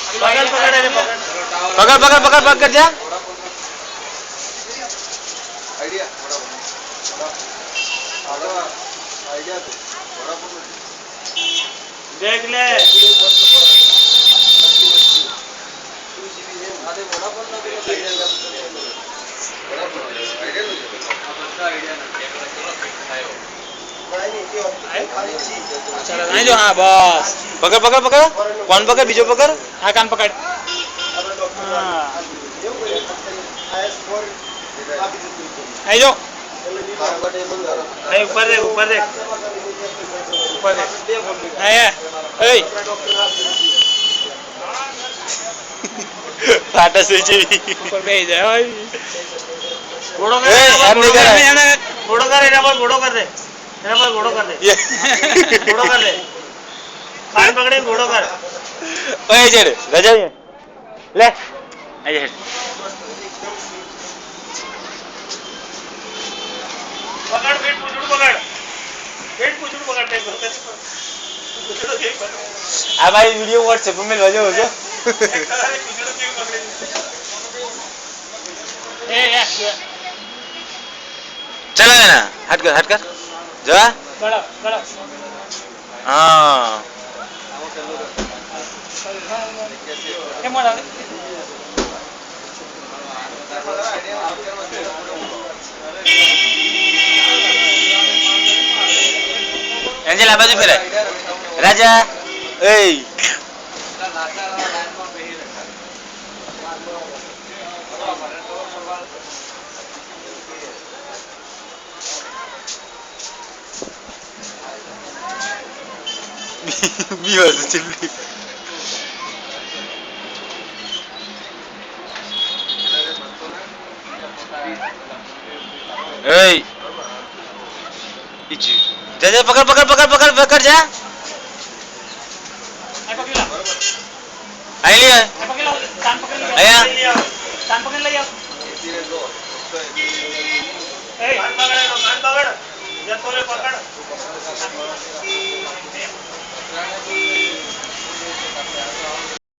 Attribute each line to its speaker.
Speaker 1: पकड़ पकड़ पकड़ पकड़ जा
Speaker 2: देख ले नहीं जो हाँ बस
Speaker 1: पकड़ पकड़ पकड़ कौन पकड़ बीजो पकड़
Speaker 2: हाँ कान पकड़ नहीं जो नहीं ऊपर देख ऊपर देख ऊपर देख नहीं है ए
Speaker 1: फाटा से जी
Speaker 2: ऊपर भेज दे भाई घोड़ो कर घोड़ो कर इधर पर घोड़ो कर दे इधर पर घोड़ो कर दे घोड़ो कर दे कान पकड़े घोड़ो कर
Speaker 1: ओए जेड़ रजा ले आई हेड
Speaker 2: पकड़ पेट पुछड़ पकड़ टेक
Speaker 1: हमारी वीडियो व्हाट्सएप में भेजो हो गया चला ना हट कर जा
Speaker 2: बड़ा बड़ा
Speaker 1: हाँ
Speaker 2: ये मोड़ा
Speaker 1: एंजल आवाज फिर राजा ए Biasa cili. Hey. Ichi. जा पकड़ पकड़ पकड़ पकड़ पकड़ जा आई लिया आया
Speaker 2: कान पकड़ ले ए कान पकड़ जब तोले पकड़